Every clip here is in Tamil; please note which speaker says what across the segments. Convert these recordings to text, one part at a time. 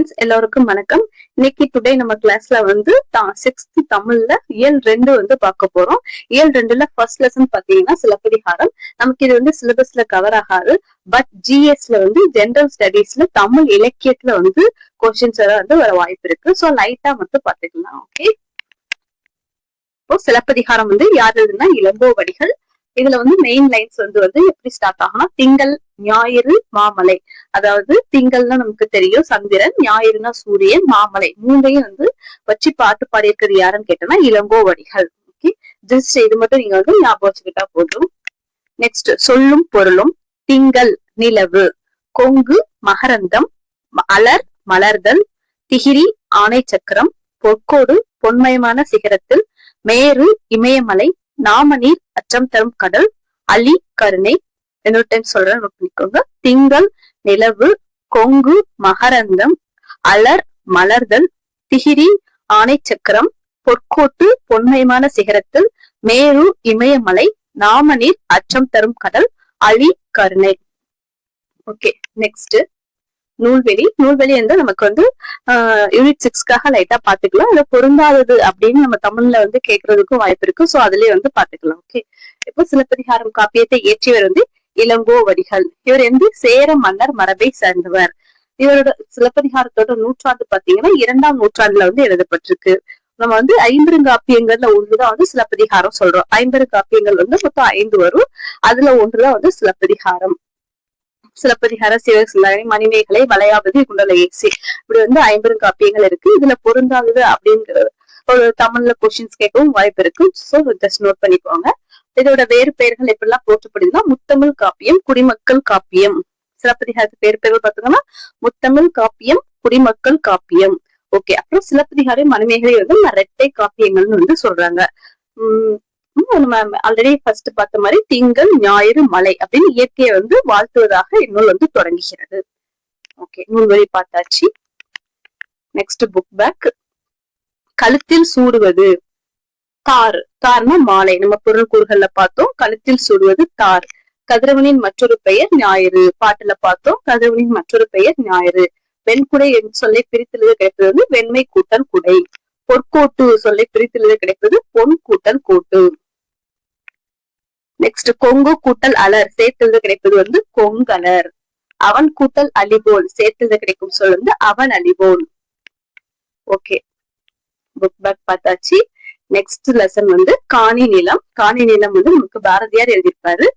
Speaker 1: ஃப்ரெண்ட்ஸ் எல்லாருக்கும் வணக்கம். இன்னைக்கு டுடே நம்ம கிளாஸ்ல வந்து 6th தமிழ்ல இயல் 2 வந்து பார்க்க போறோம். இயல் 2ல ஃபர்ஸ்ட் லெசன் பாத்தீங்கன்னா சிலப்பதிகாரம். நமக்கு இது வந்து சிலபஸ்ல கவர் ஆகாது. பட் ஜிஎஸ்ல வந்து ஜெனரல் ஸ்டடீஸ்ல தமிழ் இலக்கியத்துல வந்து கொஸ்டின்ஸ் வந்து வர வாய்ப்பு இருக்கு. சோ லைட்டா மட்டும் பாத்துக்கலாம். ஓகே, இப்போ சிலப்பதிகாரம் வந்து யார் எழுதுனா இளங்கோவடிகள். இதுல வந்து மெயின் லைன்ஸ் வந்து எப்படி ஸ்டார்ட் ஆகும்னா, திங்கள், ஞாயிறு, மாமலை. அதாவது திங்கள்னா நமக்கு தெரியும் சந்திரன், ஞாயிறுனா சூரியன், மாமலை மூன்றையும் வந்து வச்சு பாட்டு பாடியிருக்கிறது யாருன்னு கேட்டோம்னா இளங்கோவடிகள். ஓகே, ஜஸ்ட் இது மட்டும் நீங்க வந்து ஞாபகம் வச்சுக்கிட்டா போதும். நெக்ஸ்ட் சொல்லும் பொருளும். திங்கள் நிலவு, கொங்கு மகரந்தம், அலர் மலர்தல், திகிரி ஆணை சக்கரம், பொற்கோடு பொன்மயமான சிகரத்தில், மேரு இமயமலை, நாமநீர் அச்சம் தரும் கடல், அலி கருணை. இன்னொரு டைம் சொல்றேன், நோட் பண்ணிக்கோங்க. திங்கள் நிலவு, கொங்கு மகரந்தம், அலர் மலர்தல், திகிரி ஆணை சக்கரம், பொற்கோட்டு பொன்மயமான சிகரத்தில், மேரு இமயமலை, நாமநீர் அச்சம் தரும் கடல், அலி கருணை. Okay, next நூல்வெளி. நூல்வெளி வந்து நமக்கு வந்து யூனிட் 6க்காக லைட்டா பாத்துக்கலாம். அது பொருந்தாதது அப்படின்னு நம்ம தமிழ்ல வந்து கேட்கறதுக்கும் வாய்ப்பு இருக்கு. சோ அதுலயே வந்து பாத்துக்கலாம். ஓகே, இப்போ சிலப்பதிகாரம் காப்பியத்தை இயற்றியவர் வந்து இளங்கோவடிகள். இவர் வந்து சேர மன்னர் மரபை சேர்ந்தவர். இவரோட சிலப்பதிகாரத்தோட நூற்றாண்டு பாத்தீங்கன்னா 2ஆம் நூற்றாண்டுல வந்து எழுதப்பட்டிருக்கு. நம்ம வந்து 50 ஒன்றுதான் வந்து சிலப்பதிகாரம் சொல்றோம். 50 காப்பியங்கள் வந்து மொத்தம் 5 வரும். அதுல ஒன்றுதான் வந்து சிலப்பதிகாரம். சிலப்பதிகார, சிவசிந்தாமணி, மணிமேகலை, வளையாபதி, குண்டலகேசி, இப்படி வந்து 50 காப்பியங்கள் இருக்கு. இதுல பொருந்தாதது அப்படிங்கிற ஒரு தமிழ்ல கொஸ்டின்ஸ் கேட்கவும் வாய்ப்பு இருக்கு. சோ ஜஸ்ட் நோட் பண்ணிக்கோங்க. இதோட வேறு பெயர்கள் எப்படிலாம் போற்றப்படுதுன்னா, முத்தமிழ் காப்பியம், குடிமக்கள் காப்பியம். சிலப்பதிகாரத்து பெயர்கள் பார்த்தோம்னா முத்தமிழ் காப்பியம், குடிமக்கள் காப்பியம். ஓகே, அப்புறம் சிலப்பதிகார, மணிமேகலை வந்து இரட்டை காப்பியங்கள்னு வந்து சொல்றாங்க. நம்ம ஆல்ரெடி ஃபர்ஸ்ட் பார்த்த மாதிரி திங்கள், ஞாயிறு, மலை அப்படின்னு இயற்கையை வந்து வாழ்த்துவதாக இந்நூல் வந்து தொடங்குகிறது. ஓகே, நூல்வழி பார்த்தாச்சு. Next book back. கழுத்தில் சூடுவது தார். தார்னா மாலை. நம்ம பொருள் கூறுகள்ல பார்த்தோம். கழுத்தில் சூடுவது தார். கதிரவனின் மற்றொரு பெயர் ஞாயிறு. பாட்டுல பார்த்தோம். கதிரவனின் மற்றொரு பெயர் ஞாயிறு. வெண்குடை என்று சொல்லை பிரித்தெழுத கிடைப்பது வந்து வெண்மை கூட்டல் குடை. பொற்கோட்டு சொல்லை பிரித்தெழுத கிடைப்பது பொன் கூட்டல் கோட்டு. நெக்ஸ்ட் கொங்கு கூட்டல் அலர் சேர்த்தெழுத கிடைப்பது வந்து கொங்கலர். அவன் கூட்டல் அலிபோல் சேர்த்தெழுத கிடைக்கும் சொல் வந்து அவன் அலிபோல். ஓகே, புக் பேக் பார்த்தாச்சு. நெக்ஸ்ட் லெசன் வந்து காணி நிலம். காணி நிலம் வந்து நமக்கு பாரதியார் எழுதியிருப்பாரு.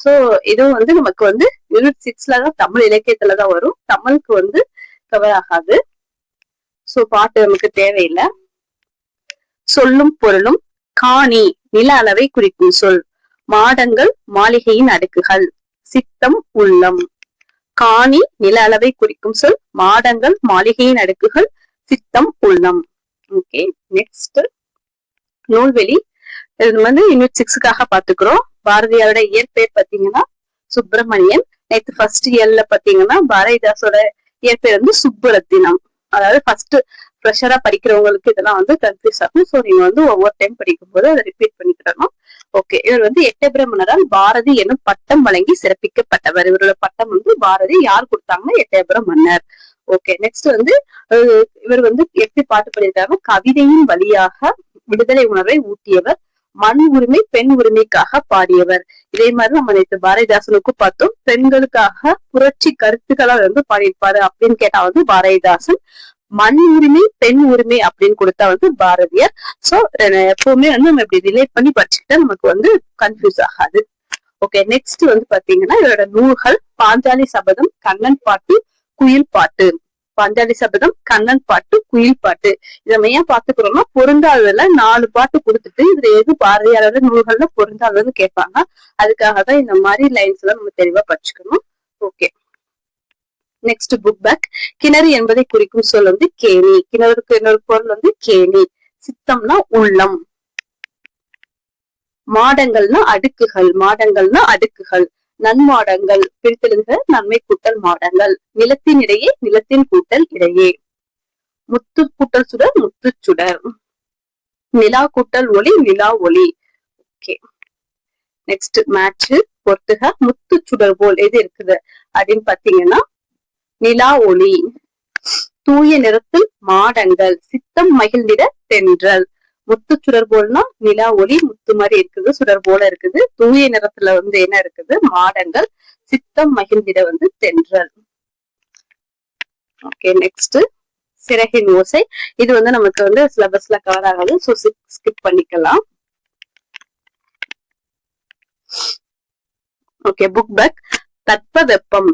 Speaker 1: சோ இதுவும் வந்து நமக்கு வந்து யூனிட் 6ல தான் தமிழ் இலக்கியத்துலதான் வரும். தமிழுக்கு வந்து கவர் ஆகாது. சோ பாட்டு நமக்கு தேவையில்லை. சொல்லும் பொருளும். காணி நில அளவை குறிக்கும் சொல். மாடங்கள் மாளிகையின் அடுக்குகள். சித்தம் உள்ளம். காணி நில அளவை குறிக்கும் சொல். மாடங்கள் மாளிகையின் அடுக்குகள். சித்தம் உள்ளம். ஓகே, நெக்ஸ்ட் நூல்வெளி. இது வந்து யூனிட் 6க்காக பாத்துக்கிறோம். பாரதியாரோட இயற்பெயர் பாத்தீங்கன்னா சுப்பிரமணியன். நேற்று ஃபர்ஸ்ட் இயர்ல பாத்தீங்கன்னா பாரதிதாசோட இயற்பெயர் வந்து சுப்புரத்தினம். அதாவது ஃபர்ஸ்ட் ஃப்ரெஷரா படிக்கிறவங்களுக்கு இதெல்லாம் வந்து கன்ஃபியூஸ் ஆகும். சோ நீங்க வந்து ஒவ்வொரு டைம் படிக்கும் போது அதை ரிப்பீட் பண்ணிக்கிறோம். ஓகே, இவர் வந்து எட்டயபுரமன்னரால் பாரதி எனும் பட்டம் வழங்கி சிறப்பிக்கப்பட்டவர். இவரோட பட்டம் வந்து பாரதி யார் கொடுத்தாங்கன்னா எட்டயபுரம் மன்னர். ஓகே, நெக்ஸ்ட் வந்து இவர் வந்து எப்படி பாட்டு பாடியிருக்காங்க. கவிதையின் வழியாக விடுதலை உணர்வை ஊட்டியவர். மண் உரிமை பெண் உரிமைக்காக பாடியவர். இதே மாதிரி நம்ம நேற்று பாரதிதாசனுக்கும் பார்த்தோம். பெண்களுக்காக புரட்சி கருத்துக்களை வந்து பாடியிருப்பாரு. அப்படின்னு கேட்டா வந்து பாரதிதாசன். மண் உரிமை பெண் உரிமை அப்படின்னு கொடுத்தா வந்து பாரதியார். சோ எப்பவுமே வந்து நம்ம இப்படி ரிலேட் பண்ணி படிச்சுக்கிட்டா நமக்கு வந்து கன்ஃபியூஸ் ஆகாது. ஓகே, நெக்ஸ்ட் வந்து பாத்தீங்கன்னா இவரோட நூல்கள் பாஞ்சாலி சபதம், கண்ணன் பாட்டு, குயில் பாட்டு. பாஞ்சாலி சபதம், கண்ணன் பாட்டு, குயில் பாட்டு. இதை நம்ம ஏன் பாத்துக்கிறோம்னா, பொருந்தாததுல 4 பாட்டு கொடுத்துட்டு இதுல எது பாரதியாரோட நூல்கள்ல பொருந்தாததுன்னு கேட்பாங்க. அதுக்காக தான் இந்த மாதிரி லைன்ஸ் எல்லாம் நம்ம தெளிவா படிச்சுக்கணும். Okay, next book back. கிணறு என்பதை குறிக்கும் சொல் வந்து கேணி. கிணறுக்கு இன்னொரு பொருள் வந்து கேணி. சித்தம்னா உள்ளம். மாடங்கள்னா அடுக்குகள். மாடங்கள்னா அடுக்குகள். நன்மாடங்கள் பிரித்தெழுதுக நன்மை கூட்டல் மாடங்கள். நிலத்தின் இடையே நிலத்தின் கூட்டல் இடையே. முத்து கூட்டல் சுடர் முத்து சுடர். நிலா கூட்டல் ஒளி நிலா ஒளி. ஓகே, நெக்ஸ்ட் மேட்ச் பொறுத்துக. முத்து சுடர் போல் எது இருக்குது அப்படின்னு பாத்தீங்கன்னா நிலா ஒளி. தூய நிறத்தில் மாடங்கள், சித்தம் மகிழ்ந்திட தென்றல். முத்து சுடர் போல்னா நிலா ஒளி முத்து மாதிரி இருக்குது, சுடர் போல இருக்குது. தூய நிறத்துல வந்து என்ன இருக்குது, மாடங்கள். சித்தம் மகிழ்ந்திட வந்து தென்றல். ஓகே, நெக்ஸ்ட் சிறகின் ஓசை. இது வந்து நமக்கு வந்து சிலபஸ்ல கவர் ஆகாது, சோ ஸ்கிப் பண்ணிக்கலாம். Okay, book back. தட்ப வெப்பம்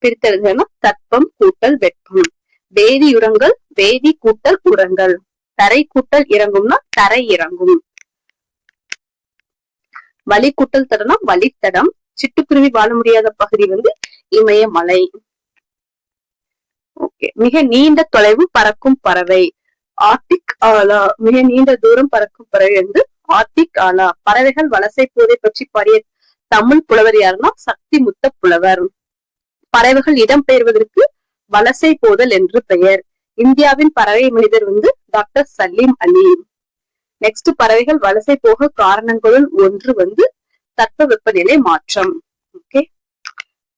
Speaker 1: பிரித்தெழுதுனா தட்பம் கூட்டல் வெப்பம். வேதி உரங்கள், வேதி கூட்டல் உரங்கள். தரை கூட்டல் இறங்கும்னா தரை இறங்கும். வழி கூட்டல் தடம்னா வழித்தடம். சிட்டுக்குருவி வாழ முடியாத பகுதி வந்து இமயமலை. ஓகே, மிக நீண்ட தொலைவு பறக்கும் பறவை ஆர்டிக் ஆலா. மிக நீண்ட தூரம் பறக்கும் பறவை வந்து ஆர்டிக் ஆலா. பறவைகள் வலசை போதை பற்றி பாடிய தமிழ் புலவர் யாருன்னா சக்தி முத்த புலவர். பறவைகள் இடம்பெயர்வதற்கு வலசை போதல் என்று பெயர். இந்தியாவின் பறவை மனிதர் வந்து டாக்டர் சலீம் அலி. நெக்ஸ்ட், பறவைகள் வலசை போக காரணங்களுள் ஒன்று வந்து தட்பவெப்பநிலை மாற்றம். ஓகே,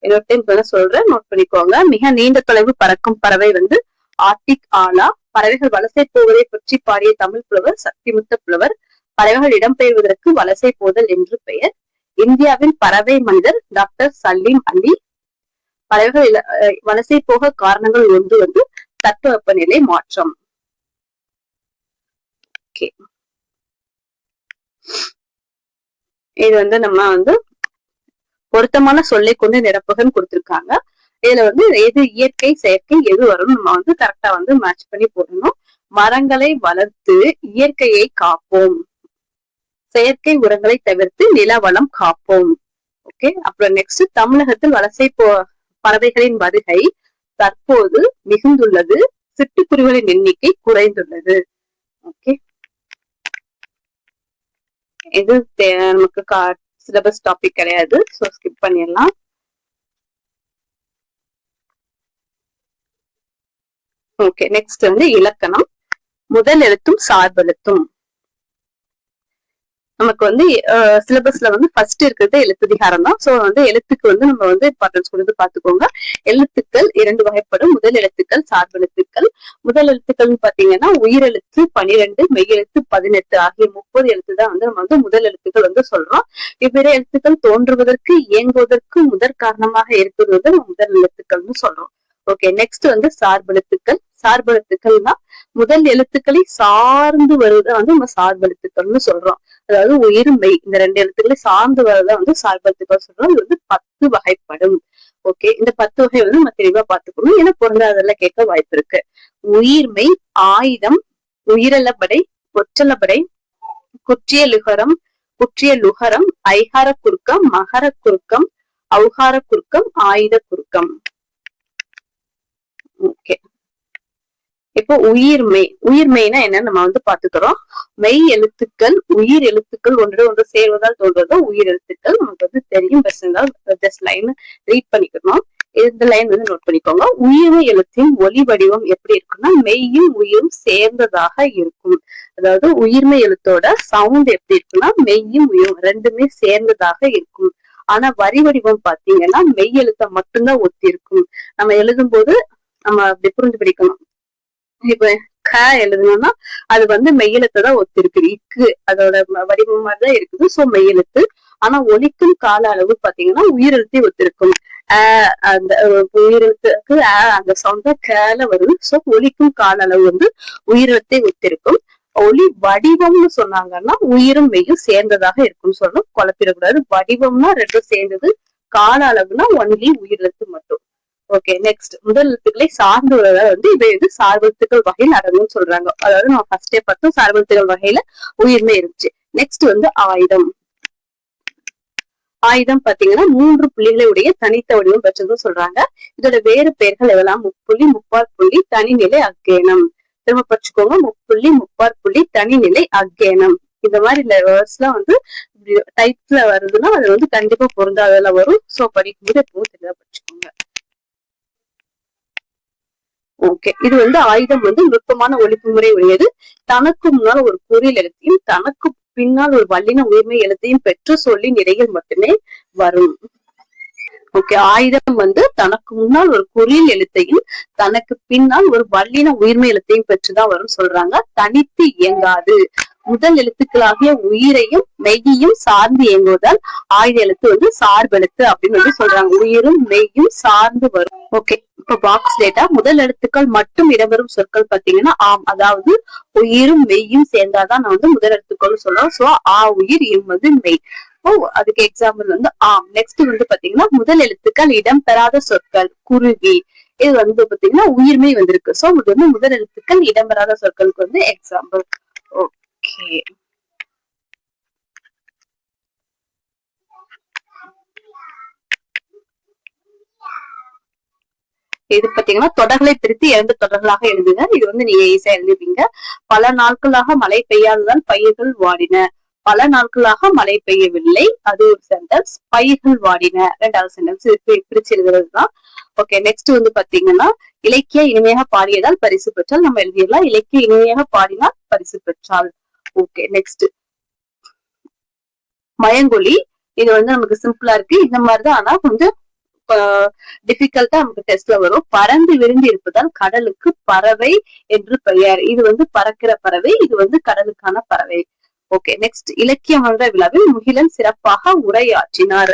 Speaker 1: இன்னொரு டைம் சொல்றேன், நோட் பண்ணிக்கோங்க. மிக நீண்ட தொலைவு பறக்கும் பறவை வந்து ஆர்டிக் ஆலா. பறவைகள் வலசை போவதை பற்றி பாடிய தமிழ் புலவர் சக்திமுத்த புலவர். பறவைகள் இடம்பெயர்வதற்கு வலசை போதல் என்று பெயர். இந்தியாவின் பறவை மனிதர் டாக்டர் சலீம் அலி. பறவைகள் வலசை போக காரணங்கள் ஒன்று வந்து தட்பவெப்பநிலை மாற்றம். ஓகே, இது வந்து நம்ம வந்து பொருத்தமான சொல்லை கொண்டு நிரப்புகன்னு கொடுத்திருக்காங்க. இதுல வந்து எது இயற்கை செயற்கை எது வரும் நம்ம வந்து கரெக்டா வந்து மேட்ச் பண்ணி போடணும். மரங்களை வளர்த்து இயற்கையை காப்போம், செயற்கை உரங்களை தவிர்த்து நில வளம் காப்போம். ஓகே, அப்புறம் நெக்ஸ்ட், தமிழகத்தில் வலசை பறவைகளின் வருகை தற்போது மிகுந்துள்ளது, சிட்டுக்குருவிகளின் எண்ணிக்கை குறைந்துள்ளது. ஓகே, இது நமக்கு சிலபஸ் டாபிக் கிடையாது, சோ ஸ்கிப் பண்ணிடலாம். ஓகே, நெக்ஸ்ட் வந்து இலக்கணம். முதல் எழுத்தும் சார்பெழுத்தும். நமக்கு வந்து சிலபஸ்ல வந்து ஃபர்ஸ்ட் இருக்கிறது எழுத்துதிகாரம் தான். சோ வந்து எழுத்துக்கு வந்து நம்ம வந்து இம்பார்ட்டன்ஸ் கொடுத்து பாத்துக்கோங்க. எழுத்துக்கள் இரண்டு வகைப்படும். முதல் எழுத்துக்கள், சார்பெழுத்துக்கள். முதல் எழுத்துக்கள்னு பாத்தீங்கன்னா உயிரெழுத்து 12, மெய்யெழுத்து 18 ஆகிய 30 எழுத்து தான் வந்து நம்ம வந்து முதல் எழுத்துக்கள் வந்து சொல்றோம். இவ்விரு எழுத்துக்கள் தோன்றுவதற்கு இயங்குவதற்கு முதற் காரணமாக இருக்கிறது வந்து முதல் எழுத்துக்கள்னு சொல்றோம். ஓகே, நெக்ஸ்ட் வந்து சார்பெழுத்துக்கள். சார்பெழுத்துக்கள்னா முதல் எழுத்துக்களை சார்ந்து வருவதை வந்து நம்ம சார்பெழுத்துக்கள்னு சொல்றோம். அதாவது உயிர் மெய் இந்த ரெண்டு எழுத்துக்களை சார்ந்து வரதான் வந்து சார்பெழுத்துக்கள் சொல்றோம். இது வந்து 10 வகைப்படும். ஓகே, இந்த 10 வகை வந்து நம்ம தெளிவா பாத்துக்கணும், ஏன்னா பொருந்தாதெல்லாம் கேட்க வாய்ப்பு இருக்கு. உயிர்மெய், ஆயுதம், உயிரலபடை, ஒற்றலபடை, குற்றிய லுகரம், குற்றிய லுகரம், ஐகார குறுக்கம், மகர குறுக்கம், ஔகார குறுக்கம், ஆயுத குறுக்கம். ஓகே, இப்போ உயிர்மெய். உயிர்மெய்னா என்னன்னு நம்ம வந்து பாத்துக்கிறோம். மெய் எழுத்துக்கள், உயிர் எழுத்துக்கள் ஒன்று ஒன்று சேர்வதால் தோன்றுவதா உயிர் எழுத்துக்கள். நமக்கு வந்து தெரியும், ஜஸ்ட் லைன் ரீட் பண்ணிக்கணும். இந்த லைன் வந்து நோட் பண்ணிக்கோங்க. உயிர்மெய் எழுத்தின் ஒலி வடிவம் எப்படி இருக்குன்னா மெய்யும் உயிரும் சேர்ந்ததாக இருக்கும். அதாவது உயிர்மெய் எழுத்தோட சவுண்ட் எப்படி இருக்குன்னா மெய்யும் உயிரும் ரெண்டுமே சேர்ந்ததாக இருக்கும். ஆனா வரி வடிவம் பாத்தீங்கன்னா மெய் எழுத்தை மட்டும்தான் ஒத்தி இருக்கும். நம்ம எழுதும் போது நம்ம அப்படி புரிஞ்சு படிக்கணும். இப்ப க எழுதணும்னா அது வந்து மெய்யெழுத்தை தான் ஒத்து இருக்குது. இக்கு அதோட வடிவம் மாதிரிதான் இருக்குது, சோ மெய்யெழுத்து. ஆனா ஒலிக்கும் கால அளவு பாத்தீங்கன்னா உயிரெழுத்தை ஒத்திருக்கும். அந்த உயிரெழுத்துக்கு அந்த சவுண்ட் தான் கேல வரும். சோ ஒலிக்கும் கால அளவு வந்து உயிரெழுத்தை ஒத்திருக்கும். ஒலி வடிவம்னு சொன்னாங்கன்னா உயிரும் மெய்யும் சேர்ந்ததாக இருக்கும்னு சொல்லணும், குழப்பிடக்கூடாது. வடிவம்னா ரெண்டும் சேர்ந்தது, கால அளவுனா ஒன்லி உயிரெழுத்து மட்டும். ஓகே, நெக்ஸ்ட் முதல் எழுத்துக்களை சார்ந்து வருவதா வந்து இவை வந்து சார்பெழுத்துக்கள் வகையில் அடங்கும்னு சொல்றாங்க. அதாவது நம்ம ஃபர்ஸ்டே பார்த்தோம், சார்பெழுத்துக்கள் வகையில உயிர்மை இருந்துச்சு. நெக்ஸ்ட் வந்து ஆயுதம். ஆயுதம் பாத்தீங்கன்னா 3 புள்ளிகளை உடைய தனித்த வடிவம் பெற்றதுன்னு சொல்றாங்க. இதோட வேறு பெயர்கள் எவ்வளவு? முப்புள்ளி, முப்பார் புள்ளி, தனிநிலை, அக்கேனம். திரும்ப படிச்சுக்கோங்க, முப்புள்ளி, முப்பார் புள்ளி, தனிநிலை, அக்கேனம். இந்த மாதிரி வேர்ட்ஸ் எல்லாம் வந்து டைப்ஸ்ல வருதுன்னா அது வந்து கண்டிப்பா பொருந்தாதெல்லாம் வரும். சோ படிக்கும்போது எப்பவும் தெளிவா படிச்சுக்கோங்க. ஓகே, இது வந்து ஆயுதம் வந்து நுட்பமான ஒலிப்பு முறை உடையது. தனக்கு முன்னால் ஒரு குறில் எழுத்தையும் தனக்கு பின்னால் ஒரு வல்லின உயிர்மை எழுத்தையும் பெற்று சொல்லி நிலையில் மட்டுமே வரும். ஓகே, ஆயுதம் வந்து தனக்கு முன்னால் ஒரு குறில் எழுத்தையும் தனக்கு பின்னால் ஒரு வல்லின உயிர்மை எழுத்தையும் பெற்றுதான் வரும் சொல்றாங்க. தனித்து இயங்காது, முதல் எழுத்துக்களாகிய உயிரையும் மெய்யையும் சார்ந்து இயங்குவதால் ஆயுத எழுத்து வந்து சார்பெழுத்து அப்படின்னு வந்து சொல்றாங்க. உயிரும் மெய்யும் சார்ந்து வரும். ஓகே, இப்ப பாக்ஸ் டேட்டா முதல் எழுத்துக்கள் மட்டும் இடம்பெறும் சொற்கள் பாத்தீங்கன்னா ஆம், அதாவது உயிரும் மெய்யும் சேர்ந்தாதான் நான் வந்து முதல் எழுத்துக்கள் சொல்றோம். சோ ஆ உயிர், இம் வந்து மெய். அதுக்கு எக்ஸாம்பிள் வந்து ஆம். நெக்ஸ்ட் வந்து பாத்தீங்கன்னா முதல் எழுத்துக்கள் இடம்பெறாத சொற்கள் குருவி, இது வந்து பாத்தீங்கன்னா உயிர்மை வந்திருக்கு. சோ இது வந்து முதல் எழுத்துக்கள் இடம்பெறாத சொற்களுக்கு வந்து எக்ஸாம்பிள். ஓகே, இது பாத்தீங்கன்னா தொடர்களை பிரித்து 2 தொடர்களாக எழுதுங்க. இது வந்து நீங்க ஈஸியா எழுதுவீங்க. பல நாட்களாக மழை பெய்யாததால் பயிர்கள் வாடின. பல நாட்களாக மழை பெய்யவில்லை, அது ஒரு சென்டென்ஸ். பயிர்கள் வாடின ரெண்டாவது சென்டென்ஸ். பிரிச்சு எழுதுறதுதான். ஓகே, நெக்ஸ்ட் வந்து பாத்தீங்கன்னா இலக்கிய இனிமையாக பாடியதால் பரிசு பெற்றால் நம்ம எழுதிடலாம். இலக்கிய இனிமையாக பாடினால் பரிசு பெற்றால். ஓகே, நெக்ஸ்ட் மயங்கொலி. இது வந்து நமக்கு சிம்பிளா இருக்கு. இந்த மாதிரிதான், ஆனா கொஞ்சம் டிஃபிகல்ட்டா நமக்கு டெஸ்ட்ல வரும். பறந்து விரிந்து இருப்பதால் கடலுக்கு பறவை என்று பெயர். இது வந்து பறக்கிற பறவை, இது வந்து கடலுக்கான பறவை. ஓகே, நெக்ஸ்ட் இலக்கிய மன்ற விழாவில் முகிலன் சிறப்பாக உரையாற்றினார்.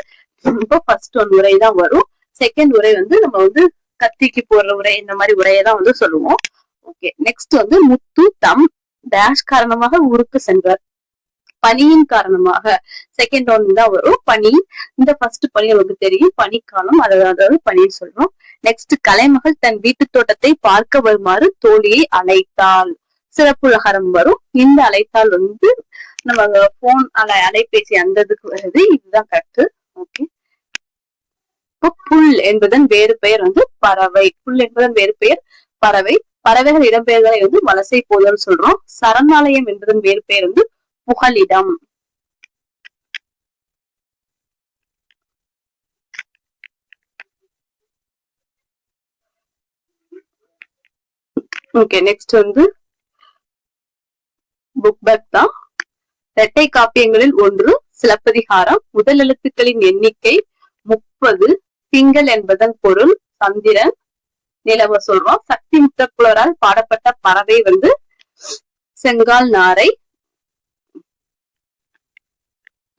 Speaker 1: இப்போ ஃபர்ஸ்ட் ஒன் உரை தான் வரும். செகண்ட் உரை வந்து நம்ம வந்து கத்திக்கு போடுற உரை, இந்த மாதிரி உரையதான் வந்து சொல்லுவோம். ஓகே, நெக்ஸ்ட் வந்து முத்து தம் டேஷ் காரணமாக ஊருக்கு சென்றார். பனியின் காரணமாக. செகண்ட் ஒன் தான் வரும், பனி. இந்த ஃபர்ஸ்ட் பனி நமக்கு தெரியும், பனிக்காலம், அதாவது பனின்னு சொல்றோம். நெக்ஸ்ட் கலைமகள் தன் வீட்டு தோட்டத்தை பார்க்க வருமாறு தோழியை அழைத்தாள். சிறப்புலகரம் வரும். இந்த அழைத்தால் வந்து நம்ம போன் அலைபேசி அந்த இதுக்கு வருது. இதுதான் கரெக்ட். ஓகே, புல் என்பதன் வேறு பெயர் வந்து பறவை. புல் என்பதன் வேறு பெயர் பறவை. பறவைகள் இடம்பெயர்களை வந்து வலசை போதல் சொல்றோம். சரணாலயம் என்பதன் வேறு பெயர் வந்து புகலிடம். ஓகே, நெக்ஸ்ட் வந்து புக் பேக் தான். இரட்டை காப்பியங்களில் ஒன்று சிலப்பதிகாரம். முதல் எழுத்துக்களின் எண்ணிக்கை 30. திங்கள் என்பதன் பொருள் சந்திரன், நிலவ சொல்றோம். சக்தி முத்தக்குளரால் பாடப்பட்ட பறவை வந்து செங்கால் நாரை.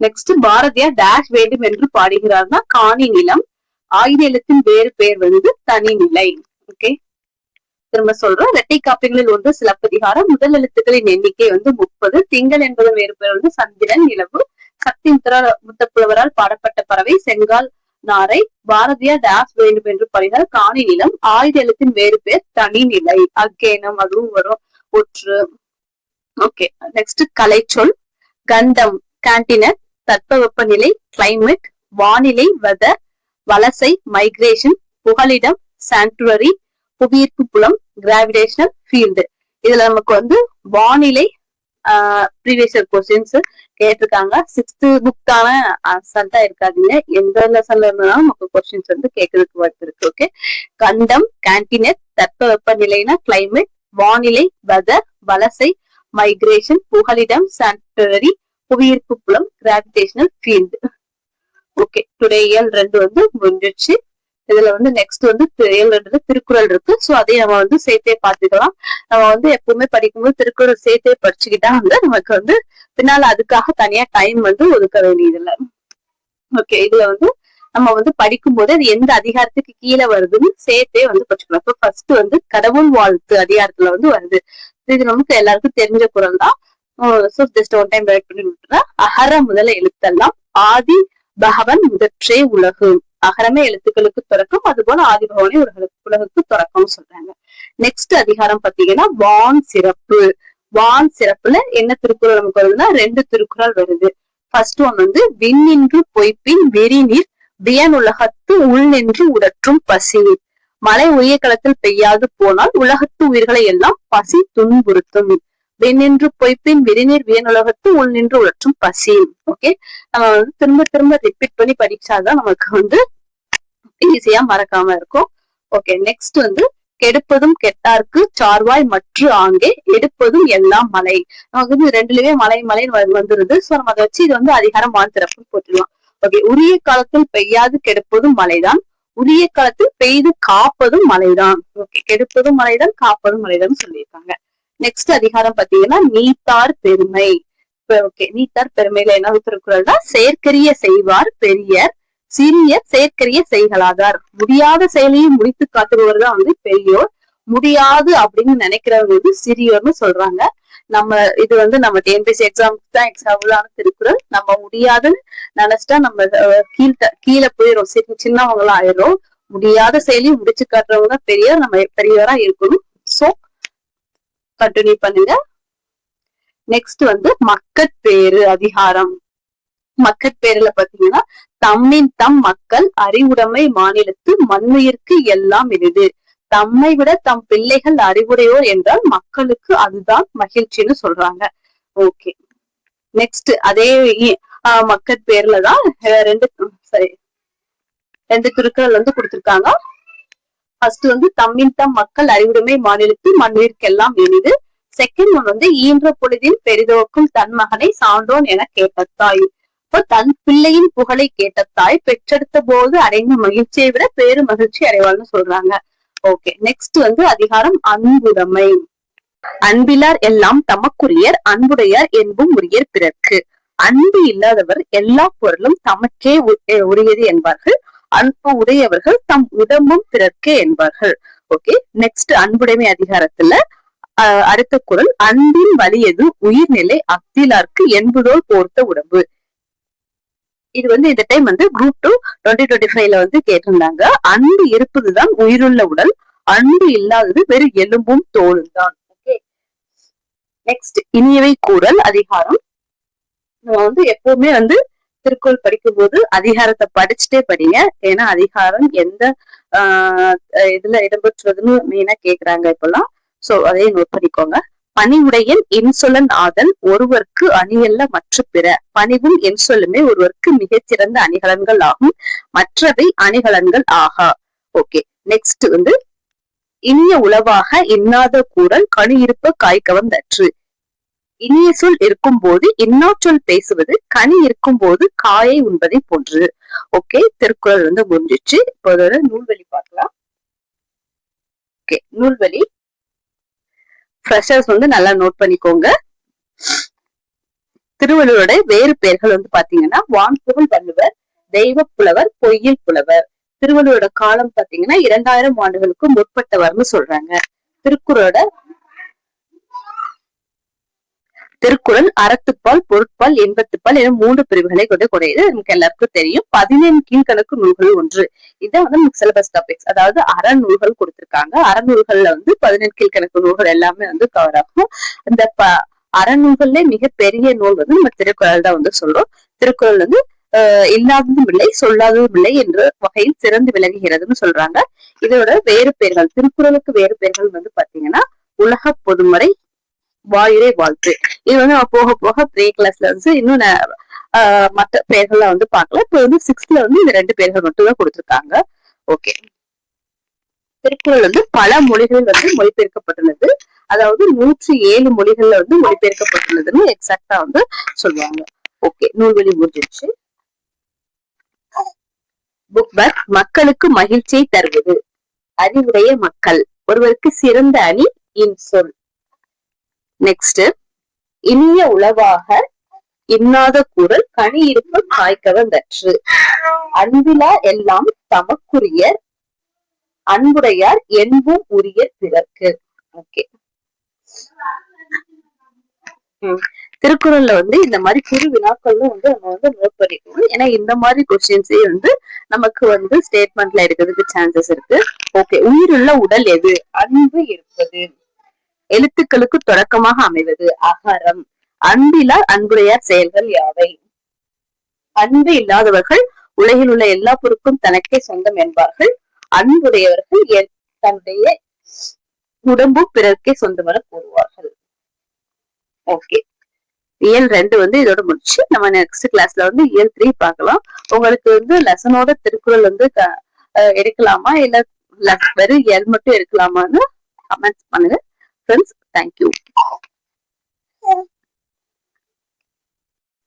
Speaker 1: நெக்ஸ்ட் பாரதியார் டேஷ் வேண்டும் என்று பாடுகிறார்னா காணி நிலம். ஆயுத எழுத்தின் வேறு பெயர் வந்து தனிநிலை. ஓகே, திரும்ப சொல்றோம். இரட்டை காப்பியங்களில் ஒன்று சிலப்பதிகாரம். முதல் எழுத்துக்களின் எண்ணிக்கை வந்து 30. திங்கள் என்பதன் வேறு பெயர் வந்து சந்திரன், நிலவு. சக்தி முத்தப்புலவரால் பாடப்பட்ட பறவை செங்கால் நாரை. பாரதியார் டேஷ் வேண்டும் என்று பாடினார் காணி நிலம். ஆயுத எழுத்தின் வேறு பெயர் தனிநிலை. அக்கேனம், அதுவும் வரும், ஒற்று. ஓகே, நெக்ஸ்ட் கலைச்சொல். கண்டம் கேண்டினட். தட்பவெப்பநிலை கிளைமேட். வானிலை வெதர். வலசை மைக்ரேஷன். புகலிடம் சாங்சுவரி. புவியீர்ப்பு புலம் கிராவிடேஷனல் ஃபீல்டு. இதுல நமக்கு வந்து வானிலை ப்ரீவியஸ் இயர் கொஸ்டின்ஸ் கேட்டிருக்காங்க. 6th புக்கான அசால்ட்டா இருக்காதீங்க. எந்த லெசன்ல இருந்தாலும் நமக்கு கொஸ்டின்ஸ் வந்து கேட்கறதுக்கு வாய்ப்பு இருக்கு. ஓகே, கண்டம் கேண்டினட். தட்பவெப்ப நிலைனா கிளைமேட். வானிலை வெதர். வலசை மைக்ரேஷன். புகலிடம் சாங்சுவரி. புவியீர்ப்பு புலம் கிராவிடேஷனல் ஃபீல்டு. ஓகே, டுடே இயல் 2 வந்து முடிஞ்சிச்சு. இதுல வந்து நெக்ஸ்ட் வந்து இயல் 2ல திருக்குறள் இருக்கு. சோ அதையும் நம்ம வந்து சேர்த்தே பாத்துக்கலாம். நம்ம வந்து எப்பவுமே படிக்கும்போது திருக்குறள் சேர்த்தே படிச்சுக்கிட்டா வந்து நமக்கு வந்து பின்னால அதுக்காக தனியா டைம் வந்து ஒதுக்க வேண்டியது இல்லை. ஓகே, இதுல வந்து நம்ம வந்து படிக்கும் போது அது எந்த அதிகாரத்துக்கு கீழே வருதுன்னு சேர்த்தே வந்து படிச்சுக்கலாம். இப்போ ஃபர்ஸ்ட் வந்து கடவுள் வாழ்த்து அதிகாரத்துல வந்து வருது. இது நமக்கு எல்லாருக்கும் தெரிஞ்ச குறள் தான். ஜஸ்ட் ஒன் டைம் ரைட் பண்ணி விட்டுறேன். அகர முதல எழுத்தெல்லாம் ஆதி பகவன் முதற்றே உலகு. அகரமே எழுத்துக்களுக்கு தொடக்கம், அது போல ஆதி பகவனே உலகுக்கு தொடக்கம் சொல்றாங்க. நெக்ஸ்ட் அதிகாரம் பாத்தீங்கன்னா வான் சிறப்பு. வான் சிறப்புல என்ன திருக்குறள் நமக்கு வருதுன்னா 2 திருக்குறள் வருது. ஃபர்ஸ்ட் ஒன் வந்து விண்ணின்று பொய்ப்பின் வெறிநீர் வியனுலகத்து உள் நின்று உடற்றும் பசி. மழை உரிய களத்தில் பெய்யாது போனால் உலகத்து உயிர்களை எல்லாம் பசி துன்புறுத்தும். வெண்ணின்று பொய்ப்பின் விரிநீர் வியனுலகத்து உள் நின்று உழற்றும் பசி. ஓகே, நம்ம வந்து திரும்ப திரும்ப ரிப்பீட் பண்ணி படிச்சாதான் நமக்கு வந்து ஈஸியா மறக்காம இருக்கும். ஓகே, நெக்ஸ்ட் வந்து கெடுப்பதும் கெட்டார்க்கு சார்வாய் மற்ற ஆங்கே எடுப்பதும் எல்லாம் மலை. நமக்கு வந்து 2லயுமே மலை மலைன்னு வந்துருது. சோ நம்ம அதை வச்சு இது வந்து அதிகாரம் வான் சிறப்புன்னு போட்டுடலாம். ஓகே, உரிய காலத்தில் பெய்யாது கெடுப்பதும் மழைதான், உரிய காலத்தில் பெய்து காப்பதும் மழைதான். ஓகே, கெடுப்பதும் மழைதான், காப்பதும் மழைதான் சொல்லியிருக்காங்க. நெக்ஸ்ட் அதிகாரம் பாத்தீங்கன்னா நீத்தார் பெருமை. ஓகே, நீத்தார் பெருமையில என்ன திருக்குறள் தான், செயற்கரிய செய்வார் பெரியர், சிறியர் செயற்கரிய செய்களாதார். முடியாத செயலையும் முடித்து காட்டுபவர் தான் வந்து பெரியோர், முடியாது அப்படின்னு நினைக்கிறவங்க வந்து சிறியோர்னு சொல்றாங்க. நம்ம இது வந்து நம்ம டிஎன்பிஎஸ்சி எக்ஸாமுக்கு தான் எக்ஸாம்பிளான திருக்குறள். நம்ம முடியாதுன்னு நினைச்சிட்டா நம்ம கீழே போயிடும், சின்னவங்களா ஆயிரும். முடியாத செயலையும் முடிச்சு காட்டுறவங்க பெரியார், நம்ம பெரியவரா இருக்கணும். சோ கண்டினியூ பண்ணுங்க. நெக்ஸ்ட் வந்து மக்கட்பேறு அதிகாரம். மக்கட்பேறுல பாத்தீங்கன்னா தம்மின் தம் மக்கள் அறிவுடைமை மாநிலத்து மண்ணுயிர்க்கு எல்லாம் இனிது. தம்மை விட தம் பிள்ளைகள் அறிவுடையோர் என்றால் மக்களுக்கு அதுதான் மகிழ்ச்சின்னு சொல்றாங்க. ஓகே, நெக்ஸ்ட் அதே மக்கட்பேர்லதான் ரெண்டு திருக்குறள் வந்து கொடுத்திருக்காங்க. ஃபர்ஸ்ட் வந்து தம்மின் தம் மக்கள் அறிவுடைமை மாநிலத்து மண்ணுயிர்க்கெல்லாம் இனிது. செகண்ட் ஒன் வந்து ஈன்ற பொழுதில் பெரிதோக்கும் தன் மகனை சான்றோன் என கேட்ட தாய். இப்போ தன் பிள்ளையின் புகழை கேட்ட தாய் பெற்றெடுத்த போது அடைந்த மகிழ்ச்சியை விட பேரு மகிழ்ச்சி அடைவாள்னு சொல்றாங்க. ஓகே, நெக்ஸ்ட் வந்து அதிகாரம் அன்புடைமை. அன்பிலார் எல்லாம் தமக்குரியர், அன்புடையார் என்பும் உரியர் பிறர்க்கு. அன்பு இல்லாதவர் எல்லா பொருளும் தமக்கே உரியது என்பார்கள், அன்பு உடையவர்கள் தம் உடம்பும் பிறர்க்கே என்பார்கள். ஓகே, நெக்ஸ்ட் அன்புடைமை அதிகாரத்துல அடுத்த குறள், அன்பின் வலியது உயிர்நிலை அஃதிலார்க்கு என்பதோல் போர்த்த உடம்பு. இது வந்து இந்த டைம் வந்து குரூப் 2 2025ல வந்து கேட்டிருந்தாங்க. அன்பு இருப்பதுதான் உயிருள்ள உடல், அன்பு இல்லாதது வெறும் எலும்பும் தோலும் தான். ஓகே, நெக்ஸ்ட் இனியவை கூறல் அதிகாரம். நம்ம வந்து எப்பவுமே வந்து திருக்குறள் படிக்கும் போது அதிகாரத்தை படிச்சுட்டே படிங்க. ஏன்னா அதிகாரம் எந்த இதுல இடம்பெற்றுவதுன்னு மெயினா கேக்குறாங்க இப்பெல்லாம். சோ அதையும் நோட் பண்ணிக்கோங்க. பணிவுடையன் இன்சொலன் ஆதல் ஒருவருக்கு அணியல்ல மற்ற பிற. பணிவும் இன்சொல்லுமே ஒருவருக்கு மிகச்சிறந்த அணிகலன்கள் ஆகும், மற்றவை அணிகலன்கள் ஆகா. ஓகே, நெக்ஸ்ட் வந்து இனிய உளவாக இன்னாத கூறல் கனி இருப்ப காய்கவம் தற்று. இனிய சொல் இருக்கும் போது இன்னாச்சொல் பேசுவது கனி இருக்கும் போது காயை உண்பதை போன்று. ஓகே, திருக்குறள் வந்து முடிஞ்சிச்சு. இப்போ நூல்வழி பார்க்கலாம். ஓகே, நூல்வழி ஃப்ரெஷர்ஸ் வந்து நல்லா நோட் பண்ணிக்கோங்க. திருவள்ளுவருடைய வேறு பெயர்கள் வந்து பாத்தீங்கன்னா வான்புகழ் வள்ளுவர், தெய்வ புலவர், பொய்யில் புலவர். திருவள்ளுவரோட காலம் பாத்தீங்கன்னா 2000 ஆண்டுகளுக்கு முற்பட்டவர்னு சொல்றாங்க. திருக்குறள் அறத்துப்பால், பொருட்பால், இன்பத்துப்பால் என 3 பிரிவுகளை கொண்டு கூடியது. நமக்கு எல்லாருக்கும் தெரியும். 17 கீழ்கணக்கு நூல்கள் ஒன்று. இதான் வந்து நமக்கு சிலபஸ் டாபிக்ஸ். அதாவது அறநூல்கள் கொடுத்திருக்காங்க. அறநூல்கள்ல வந்து 17 கீழ்கணக்கு நூல்கள் எல்லாமே வந்து கவர் ஆகும். இந்த அறநூல்கள்ல மிகப்பெரிய நூல் வந்து நம்ம திருக்குறள் தான் வந்து சொல்றோம். திருக்குறள் வந்து இல்லாததும் இல்லை சொல்லாததும் இல்லை என்ற வகையில் சிறந்து விளங்குகிறதுன்னு சொல்றாங்க. இதோட வேறு பெயர்கள், திருக்குறளுக்கு வேறு பெயர்கள் வந்து பாத்தீங்கன்னா உலக பொதுமறை, வாயுரை வாழ்த்து. இது வந்து நம்ம போக போக ப்ரீ கிளாஸ்ல வந்து இன்னும் மற்ற பெயர்கள்ல வந்து பார்க்கலாம். இப்ப வந்து 6th வந்து இந்த 2 பெயர்கள் மட்டும் தான் கொடுத்திருக்காங்க. ஓகே, திருக்குறள் வந்து பல மொழிகளில் வந்து மொழிபெயர்க்கப்பட்டுள்ளது. அதாவது 107 மொழிகள்ல வந்து மொழிபெயர்க்கப்பட்டுள்ளதுன்னு எக்ஸாக்டா வந்து சொல்லுவாங்க. ஓகே, நூல்வழி முடிஞ்சிருச்சு. Book back. மக்களுக்கு மகிழ்ச்சியை தருவது அறிவுடைய மக்கள், ஒருவருக்கு சிறந்த அணி இன்சொல். நெக்ஸ்ட் இனிய உளவாக இன்னாத கூறல் கனி இருப்பு காய்கவம் தற்று. அன்பிலா எல்லாம் தமக்குரியர், அன்புடையார் என்பும் உரிய பிறர்க்கு. ஓகே, திருக்குறள்ல வந்து இந்த மாதிரி சிறு வினாக்களும் வந்து நம்ம வந்து நோட் பண்ணிக்கணும். ஏன்னா இந்த மாதிரி கொஸ்டின்ஸே வந்து நமக்கு வந்து ஸ்டேட்மெண்ட்ல எடுக்கிறதுக்கு சான்சஸ் இருக்கு. ஓகே, உயிருள்ள உடல் எது? அன்பு இருப்பது. எழுத்துக்களுக்கு தொடக்கமாக அமைவது அகரம். அன்பிலா அன்புடையார் செயல்கள் யாவை? அன்பு இல்லாதவர்கள் உலகில் உள்ள எல்லா பொருட்கும் தனக்கே சொந்தம் என்பார்கள். அன்புடையவர்கள் தன்னுடைய உடம்பும் பிறர்க்கே சொந்தம் என கூறுவார்கள். ஓகே, இயல் 2 வந்து இதோட முடிச்சு நம்ம நெக்ஸ்ட் கிளாஸ்ல வந்து இயல் 3 பார்க்கலாம். உங்களுக்கு வந்து லெசனோட திருக்குறள் வந்து எடுக்கலாமா இல்ல வெறும் இயல் மட்டும் எடுக்கலாமான்னு கமெண்ட்ஸ் பண்ணுங்க. Friends, thank you.